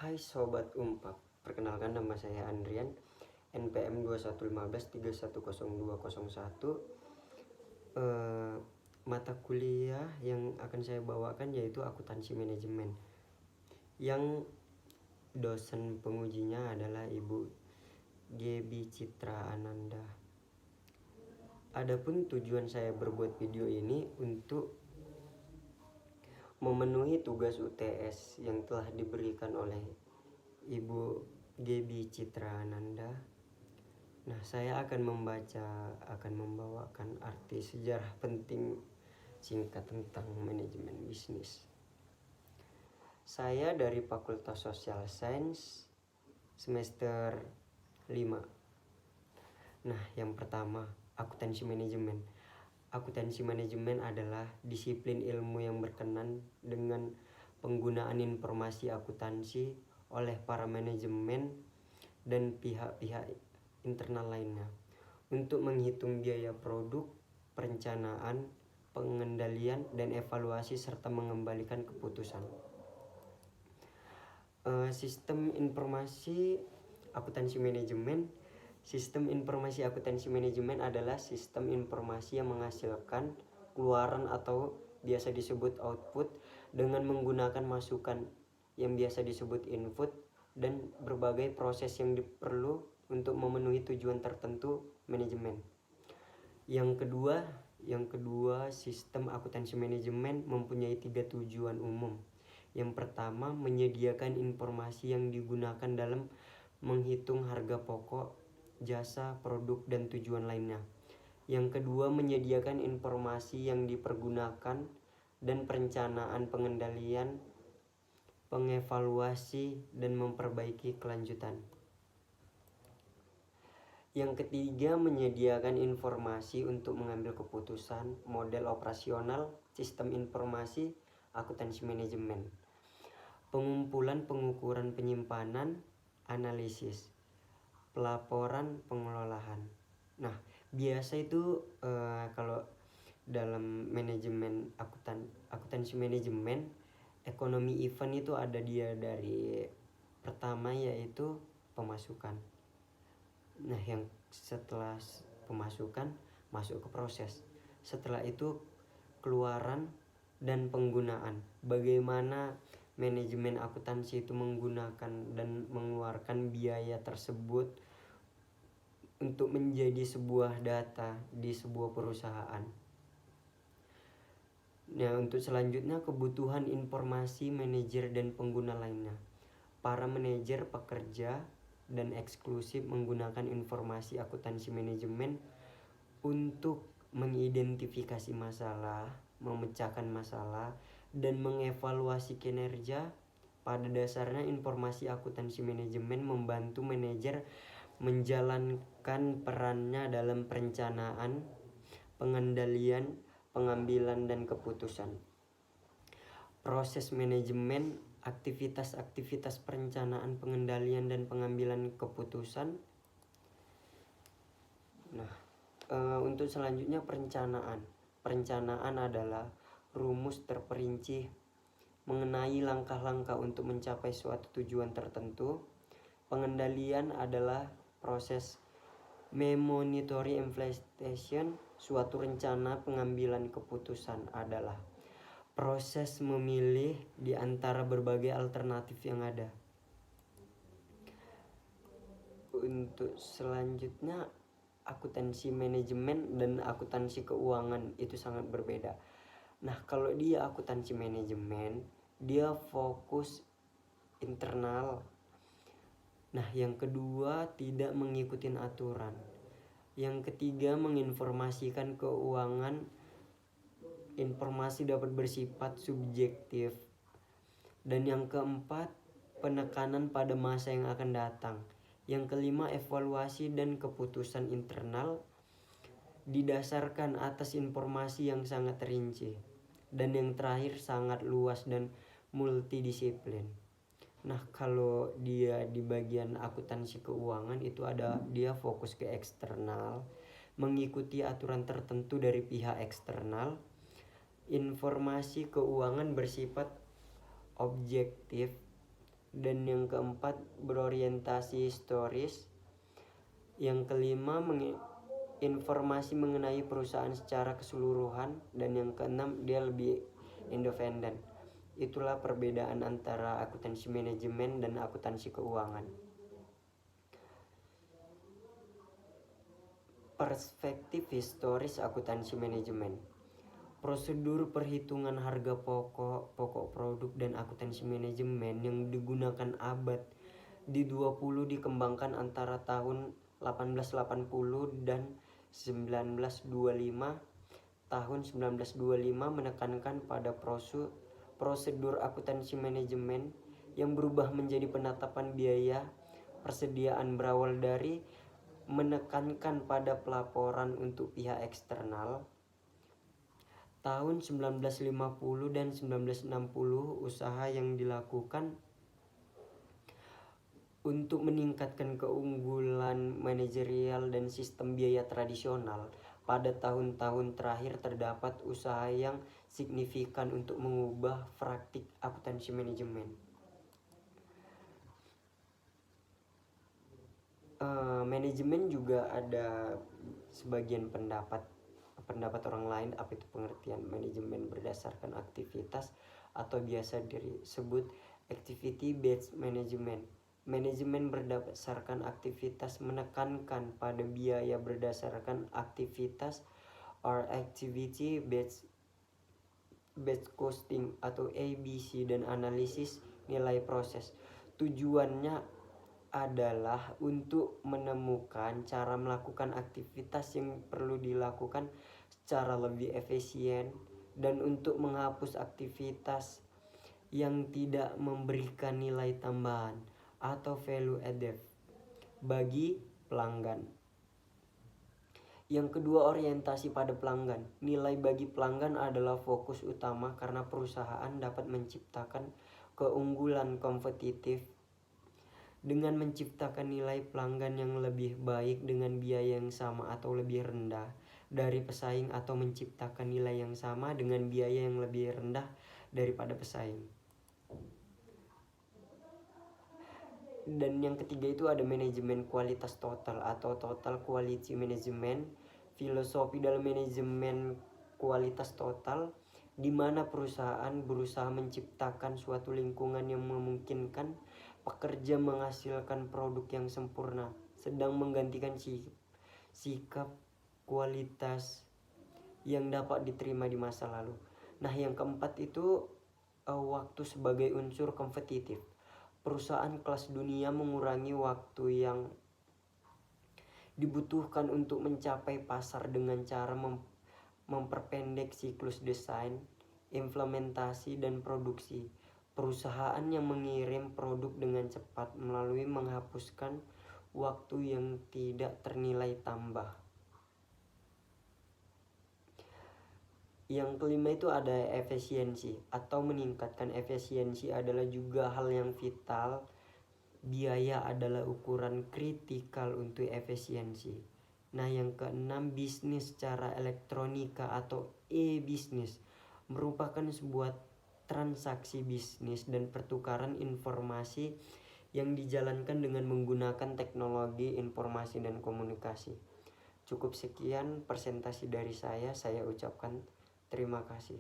Hai Sobat Umpak, perkenalkan nama saya Andrian, NPM 2115310201. Mata kuliah yang akan saya bawakan yaitu akuntansi manajemen, yang dosen pengujinya adalah Ibu Gebi Citra Ananda. Adapun tujuan saya berbuat video ini untuk memenuhi tugas UTS yang telah diberikan oleh Ibu Gebi Citra Ananda. Nah, saya akan membawakan arti sejarah penting singkat tentang manajemen bisnis. Saya dari Fakultas Social Science semester 5. Nah, yang pertama, akuntansi manajemen. Akuntansi manajemen adalah disiplin ilmu yang berkenan dengan penggunaan informasi akuntansi oleh para manajemen dan pihak-pihak internal lainnya untuk menghitung biaya produk, perencanaan, pengendalian, dan evaluasi serta mengembalikan keputusan. Sistem informasi akuntansi manajemen. Sistem informasi akuntansi manajemen adalah sistem informasi yang menghasilkan keluaran atau biasa disebut output dengan menggunakan masukan yang biasa disebut input dan berbagai proses yang diperlu untuk memenuhi tujuan tertentu manajemen. Yang kedua, sistem akuntansi manajemen mempunyai 3 tujuan umum. Yang pertama, menyediakan informasi yang digunakan dalam menghitung harga pokok, jasa, produk, dan tujuan lainnya. Yang kedua, menyediakan informasi yang dipergunakan dan perencanaan, pengendalian, pengevaluasi, dan memperbaiki kelanjutan. Yang ketiga, menyediakan informasi untuk mengambil keputusan, model operasional, sistem informasi, akuntansi manajemen, pengumpulan, pengukuran, penyimpanan, analisis, pelaporan, pengelolaan. Nah, biasa itu kalau dalam manajemen akuntansi manajemen, ekonomi event itu ada dia dari pertama yaitu pemasukan. Nah, yang setelah pemasukan masuk ke proses. Setelah itu keluaran dan penggunaan. Bagaimana manajemen akuntansi itu menggunakan dan mengeluarkan biaya tersebut untuk menjadi sebuah data di sebuah perusahaan. Nah, untuk selanjutnya kebutuhan informasi manajer dan pengguna lainnya. Para manajer, pekerja, dan eksklusif menggunakan informasi akuntansi manajemen untuk mengidentifikasi masalah, memecahkan masalah, dan mengevaluasi kinerja. Pada dasarnya informasi akuntansi manajemen membantu manajer menjalankan perannya dalam perencanaan, pengendalian, pengambilan, dan keputusan. Proses manajemen, aktivitas-aktivitas perencanaan, pengendalian, dan pengambilan keputusan. Nah, untuk selanjutnya perencanaan. Perencanaan adalah rumus terperinci mengenai langkah-langkah untuk mencapai suatu tujuan tertentu. Pengendalian adalah proses memonitoring implementation suatu rencana. Pengambilan keputusan adalah proses memilih di antara berbagai alternatif yang ada. Untuk selanjutnya akuntansi manajemen dan akuntansi keuangan itu sangat berbeda. Nah, kalau dia akuntansi manajemen, dia fokus internal. Nah, yang kedua tidak mengikuti aturan. Yang ketiga menginformasikan keuangan. Informasi dapat bersifat subjektif. Dan yang keempat, penekanan pada masa yang akan datang. Yang kelima, evaluasi dan keputusan internal didasarkan atas informasi yang sangat rinci. Dan yang terakhir, sangat luas dan multidisiplin. Nah, kalau dia di bagian akuntansi keuangan itu dia fokus ke eksternal, mengikuti aturan tertentu dari pihak eksternal. Informasi keuangan bersifat objektif Dan yang keempat berorientasi historis. Yang kelima informasi mengenai perusahaan secara keseluruhan. Dan yang keenam dia lebih independen. Itulah perbedaan antara akuntansi manajemen dan akuntansi keuangan. Perspektif historis akuntansi manajemen. Prosedur perhitungan harga pokok produk dan akuntansi manajemen yang digunakan abad di 20 dikembangkan antara tahun 1880 dan 1925. Tahun 1925 menekankan pada prosedur akuntansi manajemen yang berubah menjadi penetapan biaya persediaan berawal dari menekankan pada pelaporan untuk pihak eksternal. Tahun 1950 dan 1960 usaha yang dilakukan untuk meningkatkan keunggulan manajerial dan sistem biaya tradisional. Pada tahun-tahun terakhir terdapat usaha yang signifikan untuk mengubah praktik akuntansi manajemen. Manajemen juga ada sebagian pendapat orang lain apa itu pengertian manajemen berdasarkan aktivitas atau biasa disebut activity based management. Manajemen berdasarkan aktivitas menekankan pada biaya berdasarkan aktivitas or activity based costing atau ABC dan analisis nilai proses. Tujuannya adalah untuk menemukan cara melakukan aktivitas yang perlu dilakukan secara lebih efisien dan untuk menghapus aktivitas yang tidak memberikan nilai tambahan atau value added bagi pelanggan. Yang kedua, orientasi pada pelanggan. Nilai bagi pelanggan adalah fokus utama karena perusahaan dapat menciptakan keunggulan kompetitif dengan menciptakan nilai pelanggan yang lebih baik dengan biaya yang sama atau lebih rendah dari pesaing, atau menciptakan nilai yang sama dengan biaya yang lebih rendah daripada pesaing. Dan yang ketiga itu ada manajemen kualitas total atau total quality management. Filosofi dalam manajemen kualitas total di mana perusahaan berusaha menciptakan suatu lingkungan yang memungkinkan pekerja menghasilkan produk yang sempurna, sedang menggantikan sikap kualitas yang dapat diterima di masa lalu. Nah, yang keempat itu waktu sebagai unsur kompetitif. Perusahaan kelas dunia mengurangi waktu yang dibutuhkan untuk mencapai pasar dengan cara memperpendek siklus desain, implementasi, dan produksi. Perusahaan yang mengirim produk dengan cepat melalui menghapuskan waktu yang tidak ternilai tambah. Yang kelima itu ada efisiensi atau meningkatkan efisiensi adalah juga hal yang vital. Biaya adalah ukuran kritikal untuk efisiensi. Nah, yang keenam, bisnis secara elektronika atau e-bisnis merupakan sebuah transaksi bisnis dan pertukaran informasi yang dijalankan dengan menggunakan teknologi informasi dan komunikasi. Cukup sekian presentasi dari saya ucapkan terima kasih.